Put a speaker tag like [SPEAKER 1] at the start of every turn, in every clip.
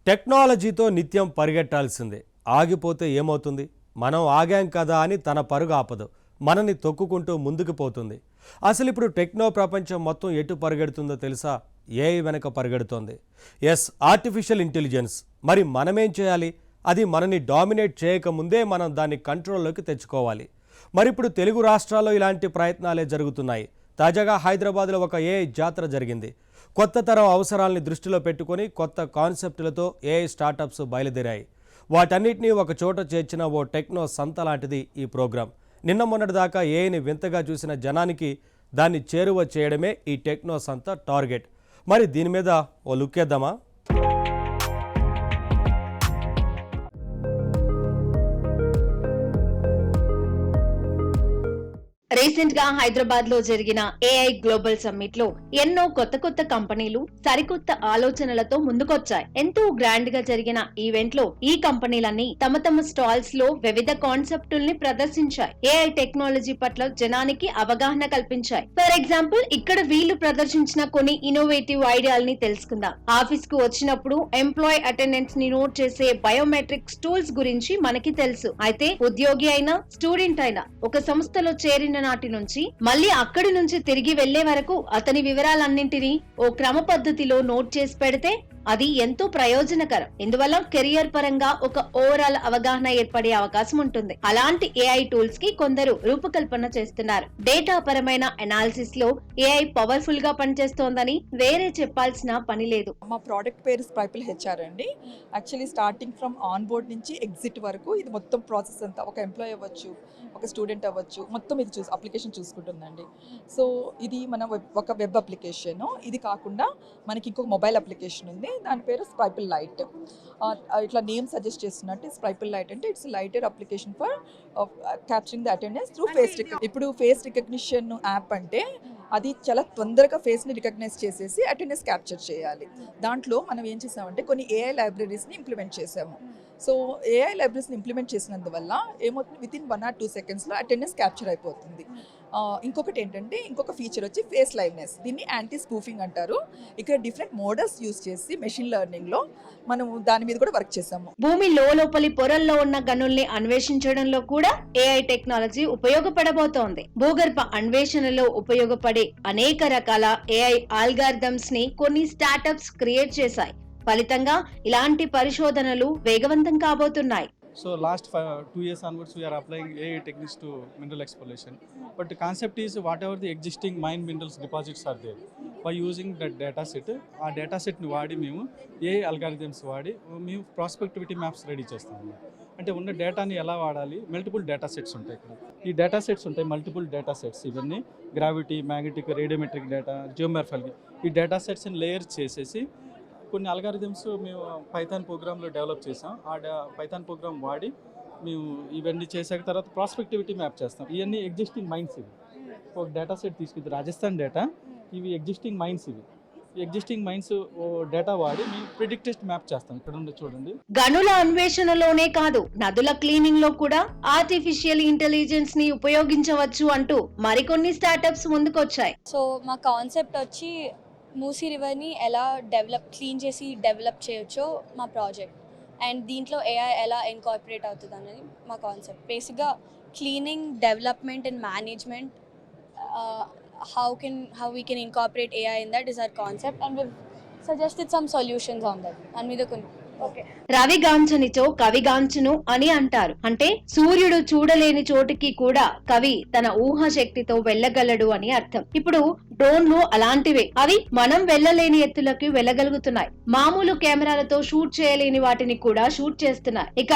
[SPEAKER 1] టెక్నాలజీతో నిత్యం పరిగెట్టాల్సిందే. ఆగిపోతే ఏమవుతుంది? మనం ఆగాం కదా అని తన పరుగు ఆపదు, మనని తొక్కుకుంటూ ముందుకు పోతుంది. అసలు ఇప్పుడు టెక్నో ప్రపంచం మొత్తం ఎటు పరిగెడుతుందో తెలుసా? ఏఐ వెనక పరిగెడుతోంది. Yes, artificial intelligence. మరి మనమేం చేయాలి? అది మనని డామినేట్ చేయకముందే మనం దాన్ని కంట్రోల్లోకి తెచ్చుకోవాలి. మరి ఇప్పుడు తెలుగు రాష్ట్రాల్లో ఇలాంటి ప్రయత్నాలే జరుగుతున్నాయి. తాజాగా హైదరాబాద్లో ఒక ఏఐ జాతర జరిగింది. కొత్త తరం అవసరాలని దృష్టిలో పెట్టుకొని కొత్త కాన్సెప్టులతో ఏఐ స్టార్టప్స్ బయలుదేరాయి. వాటన్నిటినీ ఒక చోట చేర్చిన ఓ టెక్నో సంత లాంటిది ఈ ప్రోగ్రాం. నిన్న మొన్నటిదాకా ఏఐని వింతగా చూసిన జనానికి దాన్ని చేరువ చేయడమే ఈ టెక్నో సంత టార్గెట్. మరి దీని మీద ఓ లుక్కేద్దామా?
[SPEAKER 2] రీసెంట్ గా హైదరాబాద్ లో జరిగిన ఏఐ గ్లోబల్ సమ్మిట్ లో ఎన్నో కొత్త కంపెనీలు సరికొత్త ఆలోచనలతో ముందుకొచ్చాయి. ఎంతో గ్రాండ్ గా జరిగిన ఈవెంట్ లో ఈ కంపెనీలన్నీ తమ స్టాల్స్ లో వివిధ కాన్సెప్టుల్ని ప్రదర్శించాయి. ఏఐ టెక్నాలజీ పట్ల జనానికి అవగాహన కల్పించాయి. ఫర్ ఎగ్జాంపుల్, ఇక్కడ వీళ్ళు ప్రదర్శించిన కొన్ని ఇన్నోవేటివ్ ఐడియాలని తెలుసుకుందాం. ఆఫీస్ కు వచ్చినప్పుడు ఎంప్లాయ్ అటెండెన్స్ ని నోట్ చేసే బయోమెట్రిక్స్ టూల్స్ గురించి మనకి తెలుసు. అయితే ఉద్యోగి అయినా స్టూడెంట్ అయినా ఒక సంస్థలో చేరిన నాటి నుంచి మళ్ళీ అక్కడి నుంచి తిరిగి వెళ్లే వరకు అతని వివరాలన్నింటినీ ఓ క్రమ పద్ధతిలో నోట్ చేసి పెడితే అది ఎంతో ప్రయోజనకరం. ఇందువల్ల కెరియర్ పరంగా ఒక ఓవరాల్ అవగాహన ఏర్పడే అవకాశం ఉంటుంది. అలాంటి ఏఐ టూల్స్ కి కొందరు రూపకల్పన చేస్తున్నారు. డేటా పరమైన అనాలిసిస్ లో ఏఐ పవర్ఫుల్ గా పనిచేస్తోందని వేరే చెప్పాల్సిన పని లేదు.
[SPEAKER 3] మా ప్రోడక్ట్ పేరు స్ప్రైపుల్ హెచ్ఆర్ అండి. Actually starting from on board నుంచి ఎగ్జిట్ వరకు ఇది మొత్తం ప్రాసెస్ అంతా, ఒక ఎంప్లాయ్ అవ్వచ్చు, ఒక స్టూడెంట్ అవ్వచ్చు, మొత్తం ఇది అప్లికేషన్ చూసుకుంటుందండి. సో ఇది మన ఒక వెబ్ అప్లికేషన్. ఇది కాకుండా మనకి ఇంకొక మొబైల్ అప్లికేషన్ ఉంది, దాని పేరు స్ప్రైపుల్ లైట్. ఇట్లా నేమ్ సజెస్ట్ చేస్తున్నట్టు స్ప్రైపుల్ లైట్ అంటే it's lighted application for capturing the attendance through face recognition. ఇప్పుడు ఫేస్ రికగ్నిషన్ యాప్ అంటే అది చాలా తొందరగా ఫేస్ని రికగ్నైజ్ చేసేసి అటెండెన్స్ క్యాప్చర్ చేయాలి. దాంట్లో మనం ఏం చేసామంటే కొన్ని ఏఐ లైబ్రరీస్ని ఇంప్లిమెంట్ చేసాము. సో ఏఐ లైబ్రరీస్ని ఇంప్లిమెంట్ చేసినందువల్ల ఏమవుతుంది, within 1 or 2 seconds attendance capture అయిపోతుంది. ఇంకొకటి ఏంటంటే, ఇంకొక ఫీచర్ వచ్చి ఫేస్ లైవ్నెస్. దీన్ని యాంటీ స్పూఫింగ్ అంటారు. ఇక్కడ డిఫరెంట్ మోడల్స్ యూజ్ చేసి మెషిన్ లెర్నింగ్ లో మనం దాని మీద కూడా వర్క్ చేసాము.
[SPEAKER 2] భూమి లోపలి పొరల్లో ఉన్న గనుల్ని అన్వేషించడంలో కూడా ఏఐ టెక్నాలజీ ఉపయోగపడబోతోంది. భూగర్భ అన్వేషణలో ఉపయోగపడే అనేక రకాల ఏఐ ఆల్గారిథమ్స్ ని కొన్ని స్టార్టప్స్ క్రియేట్ చేశాయి. ఫలితంగా ఇలాంటి పరిశోధనలు వేగవంతం కాబోతున్నాయి.
[SPEAKER 4] So last 2 years onwards we are applying AI techniques to mineral exploration. But the concept is whatever the existing mine minerals deposits are there, by using that data set, ఆ data set ని వాడి మేము AI algorithms వాడి మేము ప్రాస్పెక్టివిటీ maps ready చేస్తాము. అంటే ఉన్న డేటాని ఎలా వాడాలి, మల్టిపుల్ డేటా సెట్స్ ఉంటాయి ఇక్కడ. ఈ డేటా సెట్స్ ఉంటాయి, మల్టిపుల్ డేటా సెట్స్. ఇవన్నీ గ్రావిటీ, మ్యాగ్నెటిక్, రేడియోమెట్రిక్ డేటా, జియోమార్ఫల్, ఈ డేటా సెట్స్ని లేయర్స్ చేసేసి కొన్ని అల్గారిథమ్స్ మేము పైథాన్ ప్రోగ్రాంలో డెవలప్ చేసాం. పైథాన్ ప్రోగ్రామ్ వాడి మేము ఇవన్నీ చేసాక తర్వాత ప్రాస్పెక్టివిటీ మ్యాప్ చేస్తాం. ఇవన్నీ ఎగ్జిస్టింగ్ మైన్స్. ఇవి ఒక డేటా సెట్ తీసుకుంది, రాజస్థాన్ డేటా. ఇవి ఎగ్జిస్టింగ్ మైన్స్. ఇవి ఎగ్జిస్టింగ్ మైన్స్ డేటా వాడి మేము ప్రిడిక్టెడ్ మ్యాప్ చేస్తాం. ఇక్కడ ఉంది చూడండి.
[SPEAKER 2] గనుల అన్వేషణలోనే కాదు, నదుల క్లీనింగ్ లో కూడా ఆర్టిఫిషియల్ ఇంటెలిజెన్స్ ని ఉపయోగించవచ్చు అంటూ మరికొన్ని స్టార్టప్స్ ముందుకొచ్చాయి.
[SPEAKER 5] సో మా కాన్సెప్ట్ వచ్చి మూసీ రివర్ని ఎలా క్లీన్ చేసి డెవలప్ చేయొచ్చో మా ప్రాజెక్ట్. అండ్ దీంట్లో ఏఐ ఎలా ఇన్కార్పొరేట్ అవుతుంది అనేది మా కాన్సెప్ట్. బేసిక్గా cleaning, development and management, how we can incorporate AI in that is our concept, and we've suggested some solutions on that. And with the
[SPEAKER 2] రవిగాంచనిచో కవిగాంచును అని అంటారు. అంటే సూర్యుడు చూడలేని చోటికి కూడా కవి తన ఊహ శక్తితో వెళ్ళగలడు అని అర్థం. ఇప్పుడు డ్రోన్లు అలాంటివే. అవి మనం వెళ్ళలేని ఎత్తులకి వెళ్ళగలుగుతున్నాయి. మామూలు కెమెరాలతో షూట్ చేయలేని వాటిని కూడా షూట్ చేస్తున్నాయి. ఇక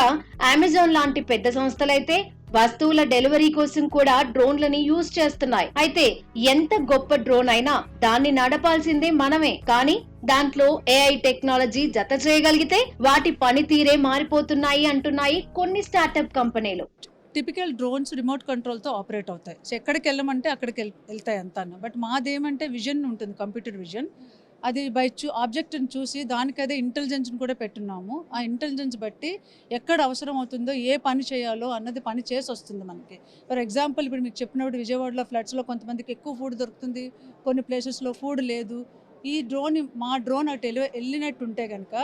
[SPEAKER 2] అమెజాన్ లాంటి పెద్ద సంస్థలైతే వస్తువుల డెలివరీ కోసం కూడా డ్రోన్లని యూజ్ చేస్తున్నాయి. అయితే ఎంత గొప్ప డ్రోన్ అయినా దాన్ని నడపాల్సిందే మనమే. కానీ దాంట్లో ఏఐ టెక్నాలజీ జత చేయగలిగితే వాటి పనితీరే మారిపోతున్నాయి అంటున్నాయి కొన్ని స్టార్టప్ కంపెనీలు.
[SPEAKER 6] టిపికల్ డ్రోన్స్ రిమోట్ కంట్రోల్తో ఆపరేట్ అవుతాయి. సో ఎక్కడికి వెళ్ళమంటే అక్కడికి వెళ్తాయి అంతా. బట్ మాదేమంటే విజన్ ఉంటుంది, కంప్యూటర్ విజన్. అది బై ఆబ్జెక్ట్ని చూసి దానికి అదే ఇంటెలిజెన్స్ని కూడా పెట్టున్నాము. ఆ ఇంటెలిజెన్స్ బట్టి ఎక్కడ అవసరం అవుతుందో, ఏ పని చేయాలో అన్నది పని చేసి వస్తుంది మనకి. ఫర్ ఎగ్జాంపుల్, ఇప్పుడు మీకు చెప్పినప్పుడు విజయవాడలో ఫ్లడ్స్లో కొంతమందికి ఎక్కువ ఫుడ్ దొరుకుతుంది, కొన్ని ప్లేసెస్లో ఫుడ్ లేదు. ఈ మా డ్రోన్ అటు వెళ్ళినట్టు ఉంటే కనుక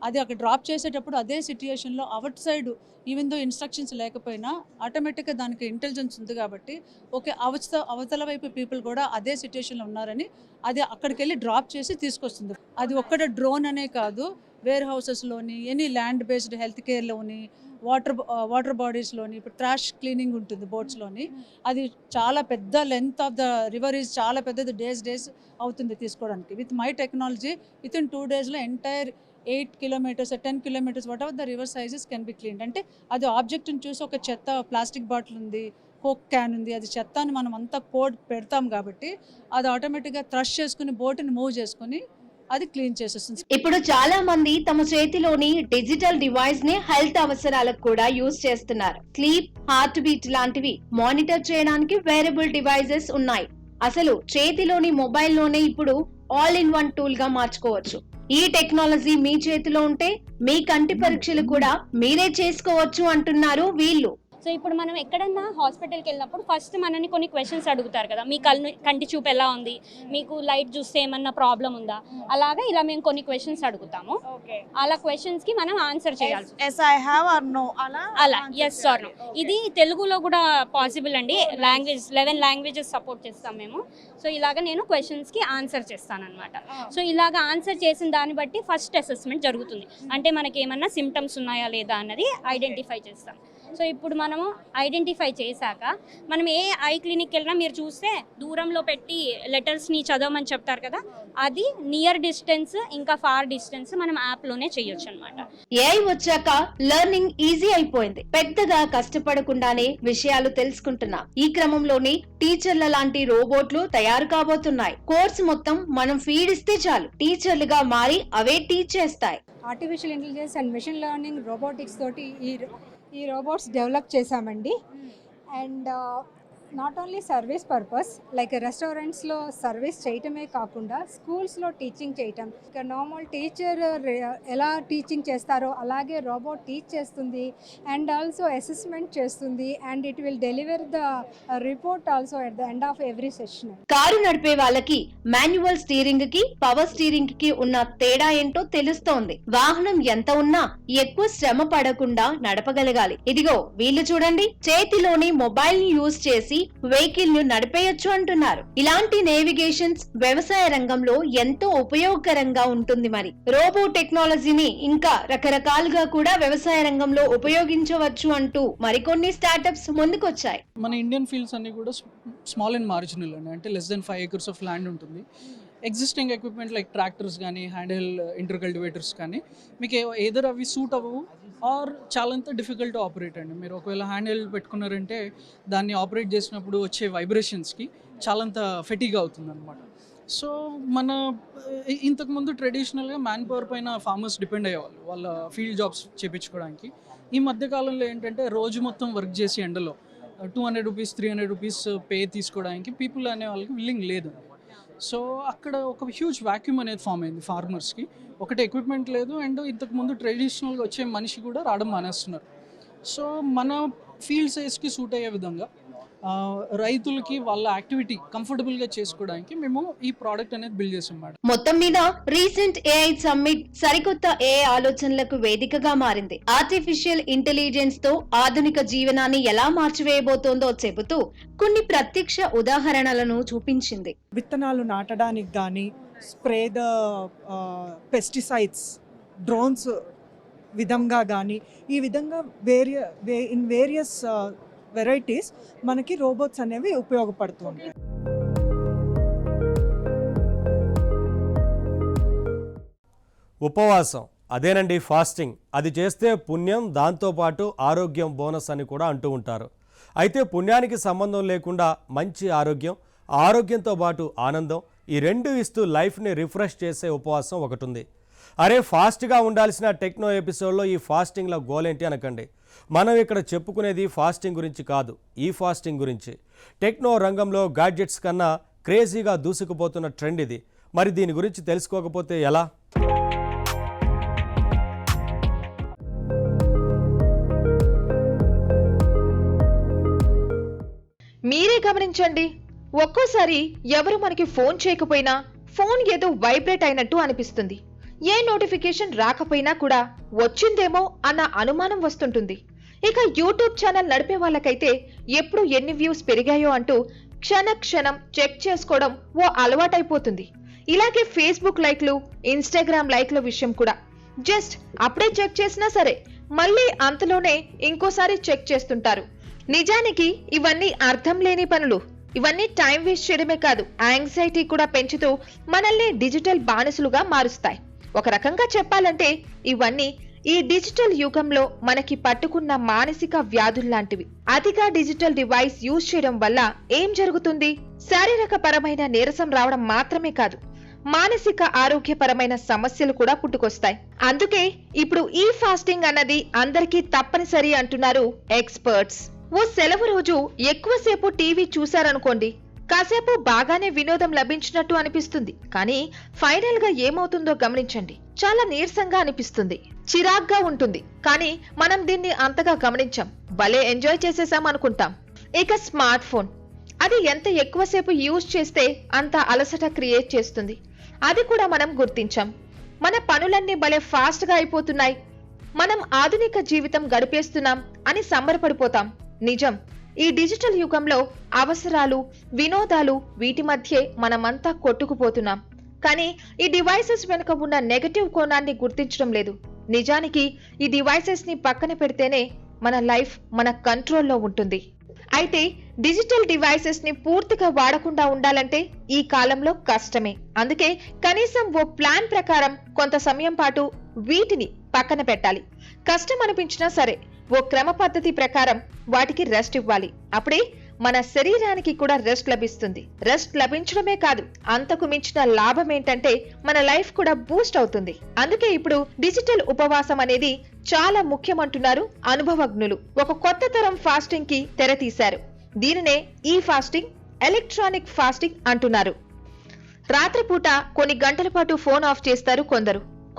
[SPEAKER 6] అది అక్కడ డ్రాప్ చేసేటప్పుడు అదే సిచ్యుయేషన్లో outside even though instructions లేకపోయినా ఆటోమేటిక్గా దానికి ఇంటెలిజెన్స్ ఉంది కాబట్టి ఓకే అవతల వైపు పీపుల్ కూడా అదే సిచ్యుయేషన్లో ఉన్నారని అది అక్కడికి వెళ్ళి డ్రాప్ చేసి తీసుకొస్తుంది. అది ఒక్కడ డ్రోన్ అనే కాదు, వేర్ హౌసెస్లోని ఎనీ ల్యాండ్ బేస్డ్ హెల్త్ కేర్లోని వాటర్ బాడీస్లోని ఇప్పుడు ట్రాష్ క్లీనింగ్ ఉంటుంది బోట్స్లోని, అది చాలా పెద్ద length of the river is చాలా పెద్దది, డేస్ అవుతుంది తీసుకోవడానికి. With my technology with in 2 daysలో entire 8 kilometers 10 kilometers whatever the river sizes can be cleaned. అంటే అది ఆబ్జెక్ట్ని చూసి ఒక చెత్త ప్లాస్టిక్ బాటిల్ ఉంది, కోక్ క్యాన్ ఉంది, అది చెత్త అని మనం అంతా కోడ్ పెడతాం కాబట్టి అది ఆటోమేటిక్గా థ్రష్ చేసుకుని బోట్ని మూవ్ చేసుకుని అది క్లీన్ చేసేస్తుంది.
[SPEAKER 2] ఇప్పుడు చాలా మంది తమ చేతిలోని డిజిటల్ డివైస్ ని హెల్త్ అవసరాలకు కూడా యూజ్ చేస్తున్నారు. స్లీప్, హార్ట్ బీట్ లాంటివి మానిటర్ చేయడానికి వేరబుల్ డివైజెస్ ఉన్నాయి. అసలు చేతిలోని మొబైల్ లోనే ఇప్పుడు ఆల్ ఇన్ వన్ టూల్ గా మార్చుకోవచ్చు. ఈ టెక్నాలజీ మీ చేతిలో ఉంటే మీ కంటి పరీక్షలు కూడా మీరే చేసుకోవచ్చు అంటున్నారు వీళ్ళు.
[SPEAKER 7] సో ఇప్పుడు మనం ఎక్కడన్నా హాస్పిటల్కి వెళ్ళినప్పుడు ఫస్ట్ మనని కొన్ని క్వశ్చన్స్ అడుగుతారు కదా, మీ కంటి చూపు ఎలా ఉంది, మీకు లైట్ చూస్తే ఏమన్నా ప్రాబ్లం ఉందా, అలాగా ఇలా మేము కొన్ని క్వశ్చన్స్ అడుగుతాము. అలా క్వశ్చన్స్కి మనం ఆన్సర్ చేయాలి. అలా ఎస్ ఆర్ నో. ఇది తెలుగులో కూడా పాసిబుల్ అండి. 11 లాంగ్వేజెస్ సపోర్ట్ చేస్తాం మేము. సో ఇలాగ నేను క్వశ్చన్స్కి ఆన్సర్ చేస్తాను అనమాట. సో ఇలాగ ఆన్సర్ చేసిన దాన్ని బట్టి ఫస్ట్ అసెస్మెంట్ జరుగుతుంది. అంటే మనకి ఏమన్నా సిమ్టమ్స్ ఉన్నాయా లేదా అన్నది ఐడెంటిఫై చేస్తాం. సో ఇప్పుడు మనము ఐడెంటిఫై చేశాక మనం ఏ ఐ క్లినిక్ వెళ్ళినా మీరు చూస్తే దూరంలో పెట్టి లెటర్స్ని చదవమని చెప్తారు కదా, అది నియర్ డిస్టెన్స్ ఇంకా ఫార్ డిస్టెన్స్ మనం యాప్లోనే చేయొచ్చు అనమాట.
[SPEAKER 2] ఏఐ వచ్చాక లెర్నింగ్ ఈజీ అయిపోయింది. పెద్దగా కష్టపడకుండానే విషయాలు తెలుసుకుంటున్నాం. ఈ క్రమంలోనే టీచర్ల లాంటి రోబోట్లు తయారు కాబోతున్నాయి. కోర్సు మొత్తం మనం ఫీడ్ ఇస్తే చాలు, టీచర్లుగా మారి అవే టీచ్ చేస్తాయి.
[SPEAKER 8] Artificial intelligence and machine learning robotics తోటి ఈ రోబోట్స్ డెవలప్ చేశామండి. And not only service purpose, like రెస్టారెంట్స్లో సర్వీస్ చేయటమే కాకుండా స్కూల్స్లో టీచింగ్ చేయటం. ఇక నార్మల్ టీచర్ ఎలా టీచింగ్ చేస్తారో అలాగే రోబోట్ టీచ్ చేస్తుంది అండ్ ఆల్సో అసెస్మెంట్ చేస్తుంది and it will deliver the report also at the end of every session.
[SPEAKER 2] Car నడిపే వాళ్ళకి మాన్యువల్ స్టీరింగ్ కి పవర్ స్టీరింగ్ కి ఉన్న తేడా ఏంటో తెలుస్తోంది. వాహనం ఎంత ఉన్నా ఎక్కువ శ్రమ పడకుండా నడపగలగాలి. ఇదిగో వీళ్ళు చూడండి, చేతిలోని మొబైల్ ని యూజ్ చేసి వెహికల్ ను నడిపేయొచ్చు అంటున్నారు. ఇలాంటి నేవిగేషన్స్ వ్యవసాయ రంగంలో ఎంతో ఉపయోగకరంగా ఉంటుంది. మరి రోబో టెక్నాలజీని ఇంకా రకరకాలుగా కూడా వ్యవసాయ రంగంలో ఉపయోగించవచ్చు అంటూ మరికొన్ని స్టార్టప్స్ ముందుకొచ్చాయి.
[SPEAKER 4] మన ఇండియన్ ఫీల్డ్స్ అన్ని కూడా స్మాల్ అండ్ మార్జినల్ అండి. అంటే less than 5 acres of land ఉంటుంది. ఎగ్జిస్టింగ్ ఎక్విప్మెంట్ లైక్ ట్రాక్టర్స్ కానీ హ్యాండిల్ ఇంటర్ కల్టివేటర్స్ కానీ మీకు ఏదర్ అవి సూట్ అవ్వవు ఆర్ చాలా డిఫికల్ట్ ఆపరేట్ అండి. మీరు ఒకవేళ హ్యాండిల్ పెట్టుకున్నారంటే దాన్ని ఆపరేట్ చేసినప్పుడు వచ్చే వైబ్రేషన్స్కి చాలంత ఫెటీగా అవుతుంది అనమాట. సో మన ఇంతకుముందు ట్రెడిషనల్గా మ్యాన్ పవర్ పైన ఫార్మర్స్ డిపెండ్ అయ్యేవాళ్ళు వాళ్ళ ఫీల్డ్ జాబ్స్ చేయించుకోవడానికి. ఈ మధ్యకాలంలో ఏంటంటే రోజు మొత్తం వర్క్ చేసి ఎండలో 200 రూపీస్ 300 రూపీస్ పే తీసుకోవడానికి పీపుల్ అనే వాళ్ళకి విల్లింగ్ లేదు. సో అక్కడ ఒక హ్యూజ్ వాక్యూమ్ అనేది ఫామ్ అయింది ఫార్మర్స్కి. ఒకటి ఎక్విప్మెంట్ లేదు అండ్ ఇంతకుముందు ట్రెడిషనల్గా వచ్చే మనిషి కూడా రావడం మానేస్తున్నారు. సో మన ఫీల్డ్ సైజ్కి సూట్ అయ్యే విధంగా రైతులకి వాళ్ళ యాక్టివిటీ కంఫర్టబుల్గా చేసుకోవడానికి మేము ఈ ప్రోడక్ట్ అనేది బిల్డ్ చేసాం మేడం.
[SPEAKER 2] మొత్తం మీద రీసెంట్ ఏఐ సమ్మిట్ సరికొత్త ఏఐ ఆలోచనలకు వేదికగా మారింది. ఆర్టిఫిషియల్ ఇంటెలిజెన్స్ తో ఆధునిక జీవనాన్ని ఎలా మార్చివేయబోతోందో చెబుతూ కొన్ని ప్రత్యక్ష ఉదాహరణలను చూపించింది.
[SPEAKER 9] విత్తనాలు నాటడానికి కానీ స్ప్రే ద పెస్టిసైడ్స్ డ్రోన్స్ విధంగా కానీ ఈ విధంగా ఇన్ వేరియస్ వెరైటీస్ మనకి రోబోట్స్ అనేవి ఉపయోగపడుతుంది.
[SPEAKER 1] ఉపవాసం అదేనండి ఫాస్టింగ్. అది చేస్తే పుణ్యం, దాంతోపాటు ఆరోగ్యం బోనస్ అని కూడా అంటూ ఉంటారు. అయితే పుణ్యానికి సంబంధం లేకుండా మంచి ఆరోగ్యం, ఆరోగ్యంతో పాటు ఆనందం, ఈ రెండు ఇస్తూ లైఫ్ని రిఫ్రెష్ చేసే ఉపవాసం ఒకటి ఉంది. అరే ఫాస్ట్గా ఉండాల్సిన టెక్నో ఎపిసోడ్లో ఈ ఫాస్టింగ్లో గోలేంటి అనకండి. మనం ఇక్కడ చెప్పుకునేది ఫాస్టింగ్ గురించి కాదు, ఈ ఫాస్టింగ్ గురించి. టెక్నో రంగంలో గాడ్జెట్స్ కన్నా క్రేజీగా దూసుకుపోతున్న ట్రెండ్ ఇది. మరి దీని గురించి తెలుసుకోకపోతే ఎలా?
[SPEAKER 10] మీరే గమనించండి, ఒక్కోసారి ఎవరు మనకి ఫోన్ చేయకపోయినా ఫోన్ ఏదో వైబ్రేట్ అయినట్టు అనిపిస్తుంది. ఏ నోటిఫికేషన్ రాకపోయినా కూడా వచ్చిందేమో అన్న అనుమానం వస్తుంటుంది. ఇక యూట్యూబ్ ఛానల్ నడిపే వాళ్ళకైతే ఎప్పుడు ఎన్ని వ్యూస్ పెరిగాయో అంటూ క్షణం చెక్ చేసుకోవడం ఓ అలవాటైపోతుంది. ఇలాగే ఫేస్బుక్ లైక్లు, ఇన్స్టాగ్రామ్ లైక్ల విషయం కూడా జస్ట్ అప్పుడే చెక్ చేసినా సరే మళ్ళీ అంతలోనే ఇంకోసారి చెక్ చేస్తుంటారు. నిజానికి ఇవన్నీ అర్థం లేని పనులు. ఇవన్నీ టైం వేస్ట్ చేయడమే కాదు, యాంగ్జైటీ కూడా పెంచుతూ మనల్ని డిజిటల్ బానిసలుగా మారుస్తాయి. ఒక రకంగా చెప్పాలంటే ఇవన్నీ ఈ డిజిటల్ యుగంలో మనకి పట్టుకున్న మానసిక వ్యాధుల్లాంటివి. అతిగా డిజిటల్ డివైస్ యూజ్ చేయడం వల్ల ఏం జరుగుతుంది? శారీరక పరమైన నీరసం రావడం మాత్రమే కాదు, మానసిక ఆరోగ్యపరమైన సమస్యలు కూడా పుట్టుకొస్తాయి. అందుకే ఇప్పుడు ఈ ఫాస్టింగ్ అన్నది అందరికీ తప్పనిసరి అంటున్నారు ఎక్స్పర్ట్స్. ఓ సెలవు రోజు ఎక్కువసేపు టీవీ చూశారనుకోండి, కాసేపు బాగానే వినోదం లభించినట్టు అనిపిస్తుంది. కానీ ఫైనల్ గా ఏమవుతుందో గమనించండి. చాలా నీరసంగా అనిపిస్తుంది, చిరాగ్గా ఉంటుంది. కానీ మనం దీన్ని అంతగా గమనించాం, భలే ఎంజాయ్ చేసేసాం అనుకుంటాం. ఇక స్మార్ట్ ఫోన్, అది ఎంత ఎక్కువసేపు యూజ్ చేస్తే అంత అలసట క్రియేట్ చేస్తుంది. అది కూడా మనం గుర్తించాం. మన పనులన్నీ భలే ఫాస్ట్ గా అయిపోతున్నాయి, మనం ఆధునిక జీవితం గడిపేస్తున్నాం అని సంబరపడిపోతాం. నిజం, ఈ డిజిటల్ యుగంలో అవసరాలు, వినోదాలు వీటి మధ్యే మనమంతా కొట్టుకుపోతున్నాం. కానీ ఈ డివైసెస్ వెనుక ఉన్న నెగటివ్ కోణాన్ని గుర్తించడం లేదు. నిజానికి ఈ డివైసెస్ ని పక్కన పెడితేనే మన లైఫ్ మన కంట్రోల్లో ఉంటుంది. అయితే డిజిటల్ డివైసెస్ ని పూర్తిగా వాడకుండా ఉండాలంటే ఈ కాలంలో కష్టమే. అందుకే కనీసం ఓ ప్లాన్ ప్రకారం కొంత సమయం పాటు వీటిని పక్కన పెట్టాలి. కష్టం అనిపించినా సరే ఓ క్రమ పద్ధతి ప్రకారం వాటికి రెస్ట్ ఇవ్వాలి. అప్పుడే మన శరీరానికి కూడా రెస్ట్ లభిస్తుంది. రెస్ట్ లభించడమే కాదు, అంతకు మించిన లాభం ఏంటంటే మన లైఫ్ కూడా బూస్ట్ అవుతుంది. అందుకే ఇప్పుడు డిజిటల్ ఉపవాసం అనేది చాలా ముఖ్యమంటున్నారు అనుభవజ్ఞులు. ఒక కొత్త తరం ఫాస్టింగ్ కి తెర తీశారు. దీనినే ఈ ఫాస్టింగ్, ఎలక్ట్రానిక్ ఫాస్టింగ్ అంటున్నారు. రాత్రిపూట కొన్ని గంటల పాటు ఫోన్ ఆఫ్ చేస్తారు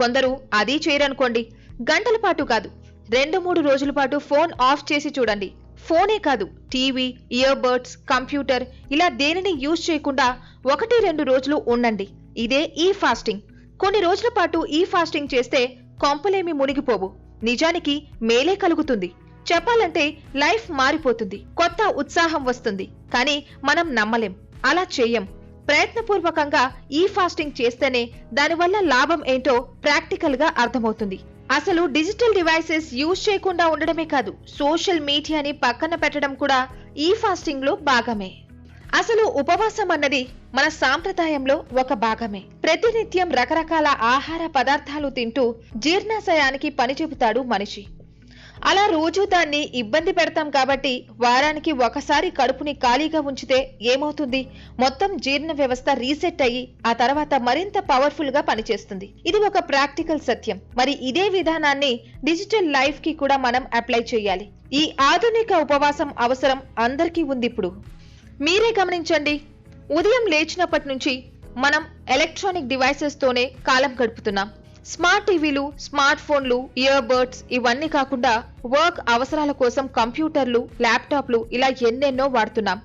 [SPEAKER 10] కొందరు అది చేయరనుకోండి, గంటల పాటు కాదు, 2-3 రోజుల పాటు ఫోన్ ఆఫ్ చేసి చూడండి. ఫోనే కాదు, టీవీ, ఇయర్ బడ్స్, కంప్యూటర్ ఇలా దేనిని యూజ్ చేయకుండా 1-2 రోజులు ఉండండి. ఇదే ఈ ఫాస్టింగ్. కొన్ని రోజుల పాటు ఈ ఫాస్టింగ్ చేస్తే కొంపలేమి మునిగిపోవు. నిజానికి మేలే కలుగుతుంది. చెప్పాలంటే లైఫ్ మారిపోతుంది, కొత్త ఉత్సాహం వస్తుంది. కానీ మనం నమ్మలేం, అలా చెయ్యం. ప్రయత్నపూర్వకంగా ఈ ఫాస్టింగ్ చేస్తేనే దానివల్ల లాభం ఏంటో ప్రాక్టికల్ గా అర్థమవుతుంది. అసలు డిజిటల్ డివైసెస్ యూజ్ చేయకుండా ఉండడమే కాదు, సోషల్ మీడియాని పక్కన పెట్టడం కూడా ఈ ఫాస్టింగ్ లో భాగమే. అసలు ఉపవాసం అన్నది మన సాంప్రదాయంలో ఒక భాగమే. ప్రతినిత్యం రకరకాల ఆహార పదార్థాలు తింటూ జీర్ణాశయానికి పని చెబుతాడు మనిషి. అలా రోజు దాన్ని ఇబ్బంది పెడతాం కాబట్టి వారానికి ఒకసారి కడుపుని ఖాళీగా ఉంచితే ఏమవుతుంది? మొత్తం జీర్ణ వ్యవస్థ రీసెట్ అయ్యి ఆ తర్వాత మరింత పవర్ఫుల్ గా పనిచేస్తుంది. ఇది ఒక ప్రాక్టికల్ సత్యం. మరి ఇదే విధానాన్ని డిజిటల్ లైఫ్ కి కూడా మనం అప్లై చేయాలి. ఈ ఆధునిక ఉపవాసం అవసరం అందరికీ ఉంది. ఇప్పుడు మీరే గమనించండి, ఉదయం లేచినప్పటి నుంచి మనం ఎలక్ట్రానిక్ డివైసెస్ తోనే కాలం గడుపుతున్నాం. స్మార్ట్ టీవీలు, స్మార్ట్ ఫోన్లు, ఇయర్ బడ్స్ ఇవన్నీ కాకుండా వర్క్ అవసరాల కోసం కంప్యూటర్లు, ల్యాప్టాప్లు ఇలా ఎన్నెన్నో వాడుతున్నాం.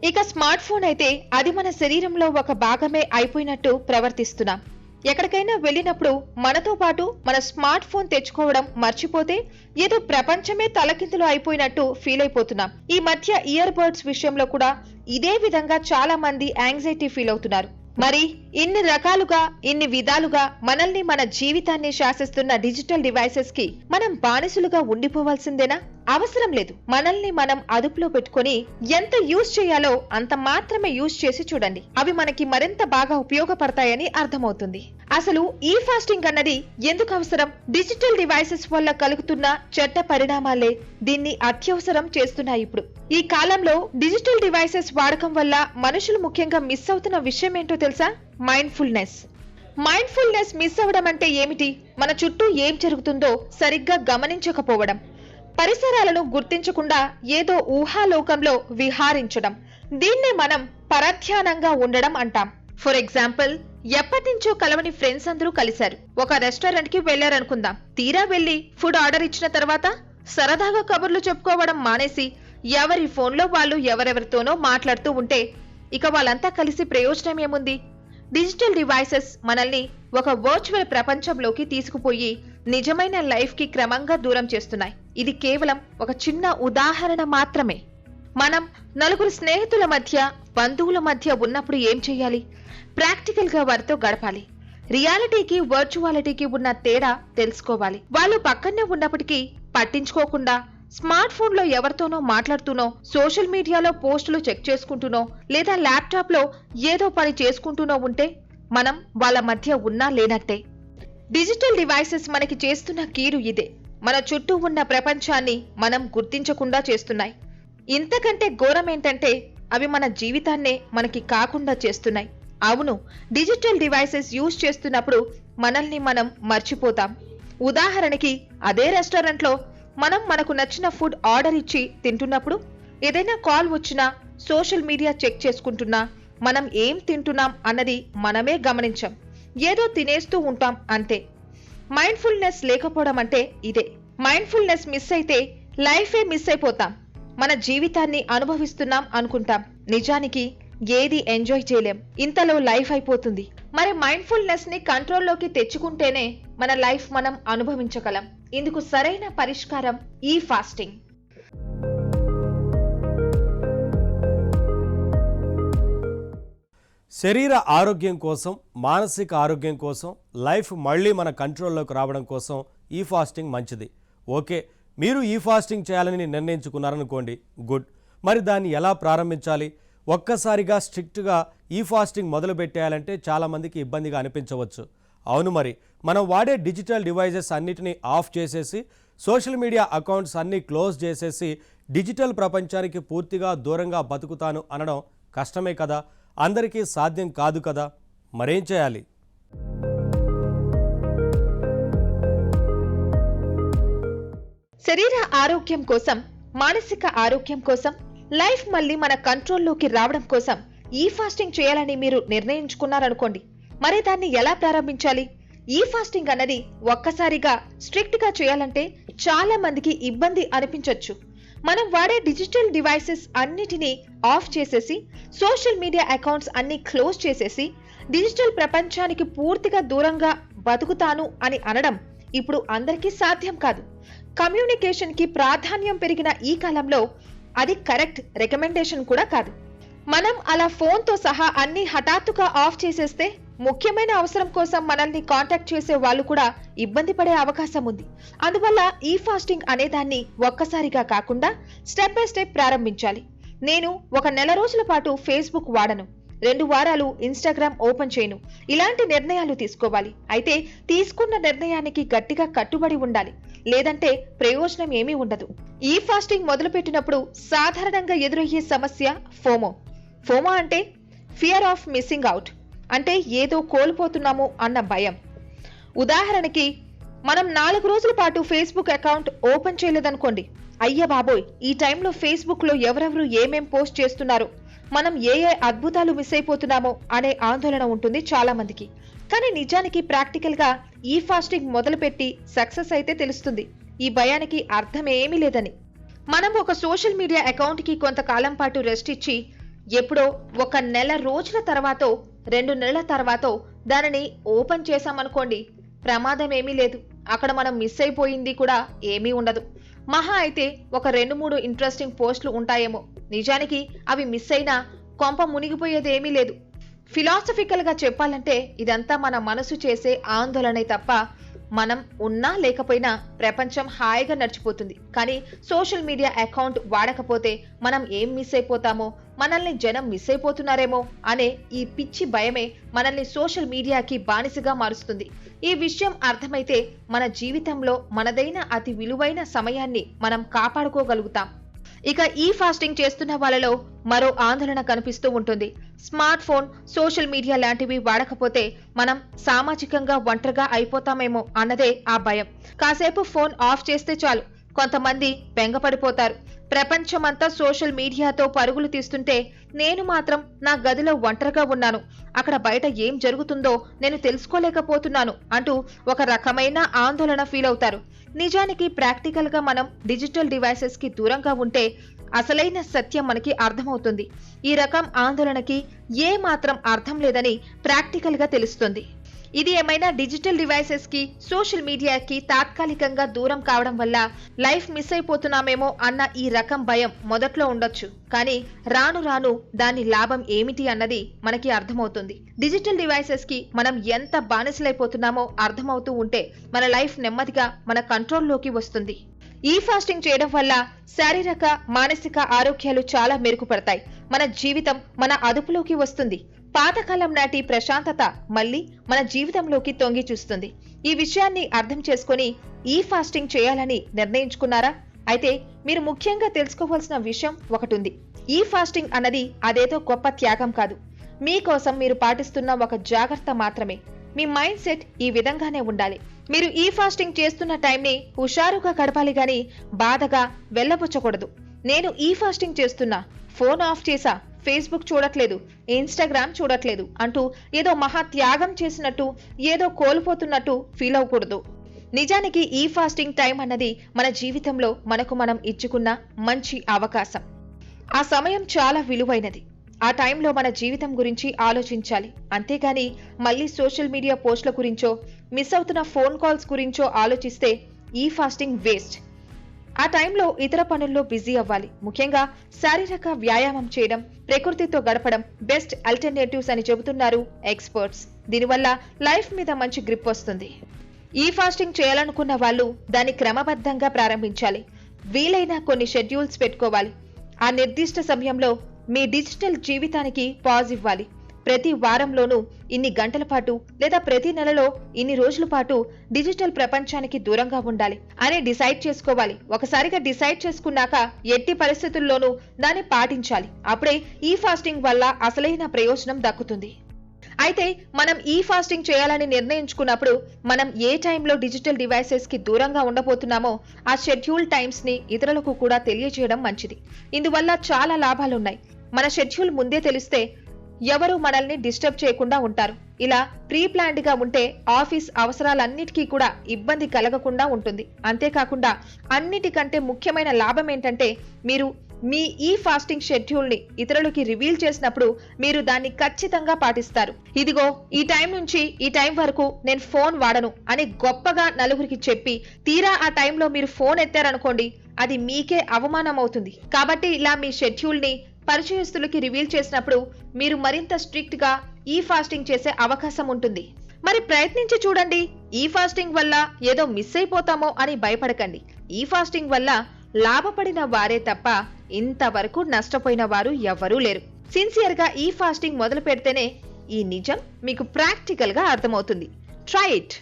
[SPEAKER 10] ఇక స్మార్ట్ ఫోన్ అయితే అది మన శరీరంలో ఒక భాగమే అయిపోయినట్టు ప్రవర్తిస్తున్నాం. ఎక్కడికైనా వెళ్ళినప్పుడు మనతో పాటు మన స్మార్ట్ ఫోన్ తెచ్చుకోవడం మర్చిపోతే ఏదో ప్రపంచమే తలకిందులు అయిపోయినట్టు ఫీల్ అయిపోతున్నాం. ఈ మధ్య ఇయర్ బడ్స్ విషయంలో కూడా ఇదే విధంగా చాలా మంది యాంగ్జైటీ ఫీల్ అవుతున్నారు. మరి ఇన్ని రకాలుగా, ఇన్ని విధాలుగా మనల్ని, మన జీవితాన్ని శాసిస్తున్న డిజిటల్ డివైసెస్ కి మనం బానిసలుగా ఉండిపోవాల్సిందేనా? అవసరం లేదు. మనల్ని మనం అదుపులో పెట్టుకొని ఎంత యూజ్ చేయాలో అంత మాత్రమే యూజ్ చేసి చూడండి. అవి మనకి మరింత బాగా ఉపయోగపడతాయని అర్థమవుతుంది. అసలు ఈ ఫాస్టింగ్ అన్నది ఎందుకు అవసరం? డిజిటల్ డివైసెస్ వల్ల కలుగుతున్న చెడ్డ పరిణామాలే దీన్ని అత్యవసరం చేస్తున్నాయి. ఇప్పుడు ఈ కాలంలో డిజిటల్ డివైసెస్ వాడకం వల్ల మనుషులు ముఖ్యంగా మిస్ అవుతున్న విషయం ఏంటో తెలుసా? మైండ్ఫుల్నెస్ మిస్ అవ్వడం అంటే ఏమిటి? మన చుట్టూ ఏం జరుగుతుందో సరిగ్గా గమనించకపోవడం, పరిసరాలను గుర్తించకుండా ఏదో ఊహాలోకంలో విహారించడం. దీన్నే మనం పరధ్యానంగా ఉండడం అంటాం. ఫర్ ఎగ్జాంపుల్, ఎప్పటినుంచో కలవని ఫ్రెండ్స్ అందరూ కలిశారు. ఒక రెస్టారెంట్ కి వెళ్లారనుకుందాం. తీరా వెళ్లి ఫుడ్ ఆర్డర్ ఇచ్చిన తర్వాత సరదాగా కబుర్లు చెప్పుకోవడం మానేసి ఎవరి ఫోన్లో వాళ్ళు ఎవరెవరితోనో మాట్లాడుతూ ఉంటే ఇక వాళ్ళంతా కలిసి ప్రయోజనం ఏముంది? డిజిటల్ డివైసెస్ మనల్ని ఒక వర్చువల్ ప్రపంచంలోకి తీసుకుపోయి నిజమైన లైఫ్ కి క్రమంగా దూరం చేస్తున్నాయి. ఇది కేవలం ఒక చిన్న ఉదాహరణ మాత్రమే. మనం నలుగురు స్నేహితుల మధ్య, బంధువుల మధ్య ఉన్నప్పుడు ఏం చేయాలి? ప్రాక్టికల్ గా వారితో గడపాలి. రియాలిటీకి వర్చువాలిటీకి ఉన్న తేడా తెలుసుకోవాలి. వాళ్ళు పక్కనే ఉన్నప్పటికీ పట్టించుకోకుండా స్మార్ట్ ఫోన్ లో ఎవరితోనో మాట్లాడుతూనో, సోషల్ మీడియాలో పోస్టులు చెక్ చేసుకుంటూనో, లేదా ల్యాప్టాప్ లో ఏదో పని చేసుకుంటూనో ఉంటే మనం వాళ్ళ మధ్య ఉన్నా లేనట్టే. డిజిటల్ డివైసెస్ మనకి చేస్తున్న కీడు ఇదే. మన చుట్టూ ఉన్న ప్రపంచాన్ని మనం గుర్తించకుండా చేస్తున్నాయి. ఇంతకంటే ఘోరం ఏంటంటే అవి మన జీవితాన్నే మనకి కాకుండా చేస్తున్నాయి. అవును, డిజిటల్ డివైసెస్ యూజ్ చేస్తున్నప్పుడు మనల్ని మనం మర్చిపోతాం. ఉదాహరణకి అదే రెస్టారెంట్లో మనం మనకు నచ్చిన ఫుడ్ ఆర్డర్ ఇచ్చి తింటున్నప్పుడు ఏదైనా కాల్ వచ్చినా, సోషల్ మీడియా చెక్ చేసుకుంటున్నా మనం ఏం తింటున్నాం అన్నది మనమే గమనించాం. ఏదో తినేస్తూ ఉంటాం అంతే. మైండ్ఫుల్నెస్ లేకపోవడం అంటే ఇదే. మైండ్ఫుల్నెస్ మిస్ అయితే లైఫే మిస్ అయిపోతాం. మన జీవితాన్ని అనుభవిస్తున్నాం అనుకుంటాం, నిజానికి ఏది ఎంజాయ్ చేయలేం. ఇంతలో లైఫ్ అయిపోతుంది. మరి మైండ్ఫుల్నెస్ ని కంట్రోల్లోకి తెచ్చుకుంటేనే మన లైఫ్ మనం అనుభవించగలం. ఇందుకు సరైన పరిష్కారం ఈ ఫాస్టింగ్.
[SPEAKER 1] శరీర ఆరోగ్యం కోసం, మానసిక ఆరోగ్యం కోసం, లైఫ్ మళ్ళీ మన కంట్రోల్లోకి రావడం కోసం ఈ ఫాస్టింగ్ మంచిది. ఓకే, మీరు ఈ ఫాస్టింగ్ చేయాలని నిర్ణయించుకున్నారనుకోండి, గుడ్. మరి దాన్ని ఎలా ప్రారంభించాలి? ఒక్కసారిగా స్ట్రిక్ట్గా ఈ ఫాస్టింగ్ మొదలు పెట్టేయాలంటే చాలామందికి ఇబ్బందిగా అనిపించవచ్చు. అవును, మరి మనం వాడే డిజిటల్ డివైజెస్ అన్నిటినీ ఆఫ్ చేసేసి, సోషల్ మీడియా అకౌంట్స్ అన్నీ క్లోజ్ చేసేసి డిజిటల్ ప్రపంచానికి పూర్తిగా దూరంగా బతుకుతాను అనడం కష్టమే కదా, అందరికీ సాధ్యం కాదు కదా. మరేం చేయాలి?
[SPEAKER 10] శరీర ఆరోగ్యం కోసం, మానసిక ఆరోగ్యం కోసం, లైఫ్ మళ్ళీ మన కంట్రోల్లోకి రావడం కోసం ఈ ఫాస్టింగ్ చేయాలని మీరు నిర్ణయించుకున్నారనుకోండి, మరి దాన్ని ఎలా ప్రారంభించాలి? ఈ ఫాస్టింగ్ అన్నది ఒక్కసారిగా స్ట్రిక్ట్ గా చేయాలంటే చాలా మందికి ఇబ్బంది అనిపించవచ్చు. మనం వాడే డిజిటల్ డివైసెస్ అన్నిటినీ ఆఫ్ చేసేసి, సోషల్ మీడియా అకౌంట్స్ అన్ని క్లోజ్ చేసేసి, డిజిటల్ ప్రపంచానికి పూర్తిగా దూరంగా బతుకుతాను అని అనడం ఇప్పుడు అందరికీ సాధ్యం కాదు. కమ్యూనికేషన్ కి ప్రాధాన్యం పెరిగిన ఈ కాలంలో అది కరెక్ట్ రికమెండేషన్ కూడా కాదు. మనం అలా ఫోన్తో సహా అన్ని హఠాత్తుగా ఆఫ్ చేసేస్తే ముఖ్యమైన అవసరం కోసం మనల్ని కాంటాక్ట్ చేసే వాళ్ళు కూడా ఇబ్బంది పడే అవకాశం ఉంది. అందువల్ల ఈ ఫాస్టింగ్ అనేదాన్ని ఒక్కసారిగా కాకుండా స్టెప్ బై స్టెప్ ప్రారంభించాలి. నేను ఒక నెల రోజుల పాటు ఫేస్బుక్ వాడను, 2 వారాలు ఇన్స్టాగ్రామ్ ఓపెన్ చేయను, ఇలాంటి నిర్ణయాలు తీసుకోవాలి. అయితే తీసుకున్న నిర్ణయానికి గట్టిగా కట్టుబడి ఉండాలి, లేదంటే ప్రయోజనం ఏమీ ఉండదు. ఈ ఫాస్టింగ్ మొదలుపెట్టినప్పుడు సాధారణంగా ఎదురయ్యే సమస్య ఫోమో. ఫోమో అంటే ఫియర్ ఆఫ్ మిస్సింగ్ అవుట్, అంటే ఏదో కోల్పోతున్నాము అన్న భయం. ఉదాహరణకి మనం 4 రోజుల పాటు ఫేస్బుక్ అకౌంట్ ఓపెన్ చేయలేదనుకోండి, అయ్య బాబోయ్ ఈ టైంలో ఫేస్బుక్ లో ఎవరెవరు ఏమేం పోస్ట్ చేస్తున్నారు, మనం ఏ అద్భుతాలు మిస్ అయిపోతున్నామో అనే ఆందోళన ఉంటుంది చాలా మందికి. కానీ నిజానికి ప్రాక్టికల్ గా ఈ ఫాస్టింగ్ మొదలుపెట్టి సక్సెస్ అయితే తెలుస్తుంది ఈ భయానికి అర్థం ఏమీ లేదని. మనం ఒక సోషల్ మీడియా అకౌంట్ కి కొంతకాలం పాటు రెస్ట్ ఇచ్చి ఎప్పుడో ఒక నెల రోజుల తర్వాతో 2 నెలల తర్వాతో దానిని ఓపెన్ చేశామనుకోండి, ప్రమాదం ఏమీ లేదు. అక్కడ మనం మిస్ అయిపోయింది కూడా ఏమీ ఉండదు. మహా అయితే ఒక 2-3 ఇంట్రెస్టింగ్ పోస్టులు ఉంటాయేమో, నిజానికి అవి మిస్ అయినా కొంప మునిగిపోయేది ఏమీ లేదు. ఫిలాసఫికల్ గా చెప్పాలంటే ఇదంతా మన మనసు చేసే ఆందోళనే తప్ప మనం ఉన్నా లేకపోయినా ప్రపంచం హాయిగా నడిచిపోతుంది. కానీ సోషల్ మీడియా అకౌంట్ వాడకపోతే మనం ఏం మిస్ అయిపోతామో, మనల్ని జనం మిస్ అయిపోతున్నారేమో అనే ఈ పిచ్చి భయమే మనల్ని సోషల్ మీడియాకి బానిసగా మారుస్తుంది. ఈ విషయం అర్థమైతే మన జీవితంలో మనదైన అతి విలువైన సమయాన్ని మనం కాపాడుకోగలుగుతాం. ఇక ఈ ఫాస్టింగ్ చేస్తున్న వాళ్ళలో మరో ఆందోళన కనిపిస్తూ ఉంటుంది. స్మార్ట్ ఫోన్, సోషల్ మీడియా లాంటివి వాడకపోతే మనం సామాజికంగా ఒంటరిగా అయిపోతామేమో అన్నదే ఆ భయం. కాసేపు ఫోన్ ఆఫ్ చేస్తే చాలు కొంతమంది బెంగపడిపోతారు. ప్రపంచమంతా సోషల్ మీడియాతో పరుగులు తీస్తుంటే నేను మాత్రం నా గదిలో ఒంటరిగా ఉన్నాను, అక్కడ బయట ఏం జరుగుతుందో నేను తెలుసుకోలేకపోతున్నాను అంటూ ఒక రకమైన ఆందోళన ఫీల్ అవుతారు. నిజానికి ప్రాక్టికల్ గా మనం డిజిటల్ డివైసెస్ కి దూరంగా ఉంటే అసలైన సత్యం మనకి అర్థమవుతుంది. ఈ రకం ఆందోళనకి ఏ మాత్రం అర్థం లేదని ప్రాక్టికల్ గా తెలుస్తుంది. ఇది ఏమైనా డిజిటల్ డివైసెస్ కి సోషల్ మీడియాకి తాత్కాలికంగా దూరం కావడం వల్ల లైఫ్ మిస్ అయిపోతున్నామేమో అన్న ఈ రకం భయం మొదట్లో ఉండొచ్చు. కానీ రాను రాను దాని లాభం ఏమిటి అన్నది మనకి అర్థమవుతుంది. డిజిటల్ డివైసెస్ కి మనం ఎంత బానిసలైపోతున్నామో అర్థమవుతూ ఉంటే మన లైఫ్ నెమ్మదిగా మన కంట్రోల్లోకి వస్తుంది. ఈ ఫాస్టింగ్ చేయడం వల్ల శారీరక మానసిక ఆరోగ్యాలు చాలా మెరుగుపడతాయి. మన జీవితం మన అదుపులోకి వస్తుంది. పాతకాలం నాటి ప్రశాంతత మళ్ళీ మన జీవితంలోకి తొంగి చూస్తుంది. ఈ విషయాన్ని అర్థం చేసుకొని ఈ ఫాస్టింగ్ చేయాలని నిర్ణయించుకున్నారా? అయితే మీరు ముఖ్యంగా తెలుసుకోవాల్సిన విషయం ఒకటి ఉంది. ఈ ఫాస్టింగ్ అన్నది అదేదో గొప్ప త్యాగం కాదు. మీకోసం మీరు పాటిస్తున్న ఒక జాగ్రత్త మాత్రమే. మీ మైండ్ సెట్ ఈ విధంగానే ఉండాలి. మీరు ఈ ఫాస్టింగ్ చేస్తున్న టైంని హుషారుగా గడపాలి గాని బాధగా వెళ్ళబుచ్చకూడదు. నేను ఈ ఫాస్టింగ్ చేస్తున్నా, ఫోన్ ఆఫ్ చేసా, ఫేస్బుక్ చూడట్లేదు, ఇన్స్టాగ్రామ్ చూడట్లేదు అంటూ ఏదో మహా త్యాగం చేసినట్టు, ఏదో కోల్పోతున్నట్టు ఫీల్ అవ్వకూడదు. నిజానికి ఈ ఫాస్టింగ్ టైం అన్నది మన జీవితంలో మనకు మనం ఇచ్చుకున్న మంచి అవకాశం. ఆ సమయం చాలా విలువైనది. ఆ టైంలో మన జీవితం గురించి ఆలోచించాలి. అంతేగాని మళ్ళీ సోషల్ మీడియా పోస్టుల గురించో, మిస్ అవుతున్న ఫోన్ కాల్స్ గురించో ఆలోచిస్తే ఈ ఫాస్టింగ్ వేస్ట్. ఆ టైంలో ఇతర పనుల్లో బిజీ అవ్వాలి. ముఖ్యంగా శారీరక వ్యాయామం చేయడం, ప్రకృతితో గడపడం బెస్ట్ ఆల్టర్నేటివ్స్ అని చెబుతున్నారు ఎక్స్పర్ట్స్. దీనివల్ల లైఫ్ మీద మంచి గ్రిప్ వస్తుంది. ఈ ఫాస్టింగ్ చేయాలనుకున్న వాళ్ళు దాన్ని క్రమబద్ధంగా ప్రారంభించాలి. వీలైన కొన్ని షెడ్యూల్స్ పెట్టుకోవాలి. ఆ నిర్దిష్ట సమయంలో మీ డిజిటల్ జీవితానికి పాజ్ ఇవ్వాలి. ప్రతి వారంలోనూ ఇన్ని గంటల పాటు లేదా ప్రతి నెలలో ఇన్ని రోజుల పాటు డిజిటల్ ప్రపంచానికి దూరంగా ఉండాలి అని డిసైడ్ చేసుకోవాలి. ఒకసారిగా డిసైడ్ చేసుకున్నాక ఎట్టి పరిస్థితుల్లోనూ దాన్ని పాటించాలి. అప్పుడే ఈ ఫాస్టింగ్ వల్ల అసలైన ప్రయోజనం దక్కుతుంది. అయితే మనం ఈ ఫాస్టింగ్ చేయాలని నిర్ణయించుకున్నప్పుడు మనం ఏ టైంలో డిజిటల్ డివైసెస్ కి దూరంగా ఉండబోతున్నామో ఆ షెడ్యూల్ టైమ్స్ ని ఇతరులకు కూడా తెలియజేయడం మంచిది. ఇందువల్ల చాలా లాభాలున్నాయి. మన షెడ్యూల్ ముందే తెలిస్తే ఎవరు మనల్ని డిస్టర్బ్ చేయకుండా ఉంటారు. ఇలా ప్రీ ప్లాన్డ్ గా ఉంటే ఆఫీస్ అవసరాలన్నిటికీ కూడా ఇబ్బంది కలగకుండా ఉంటుంది. అంతేకాకుండా అన్నిటికంటే ముఖ్యమైన లాభం ఏంటంటే మీరు మీ ఈ ఫాస్టింగ్ షెడ్యూల్ ని ఇతరులకి రివీల్ చేసినప్పుడు మీరు దాన్ని ఖచ్చితంగా పాటిస్తారు. ఇదిగో ఈ టైం నుంచి ఈ టైం వరకు నేను ఫోన్ వాడను అని గొప్పగా నలుగురికి చెప్పి తీరా ఆ టైంలో మీరు ఫోన్ ఎత్తారనుకోండి, అది మీకే అవమానం అవుతుంది. కాబట్టి ఇలా మీ షెడ్యూల్ ని పరిచయస్తులకి రివీల్ చేసినప్పుడు మీరు మరింత స్ట్రిక్ట్ గా ఈ ఫాస్టింగ్ చేసే అవకాశం ఉంటుంది. మరి ప్రయత్నించి చూడండి. ఈ ఫాస్టింగ్ వల్ల ఏదో మిస్ అయిపోతామో అని భయపడకండి. ఈ ఫాస్టింగ్ వల్ల లాభపడిన వారే తప్ప ఇంతవరకు నష్టపోయిన వారు ఎవ్వరూ లేరు. సిన్సియర్ గా ఈ ఫాస్టింగ్ మొదలు పెడితేనే ఈ నిజం మీకు ప్రాక్టికల్ గా అర్థమవుతుంది. Try it.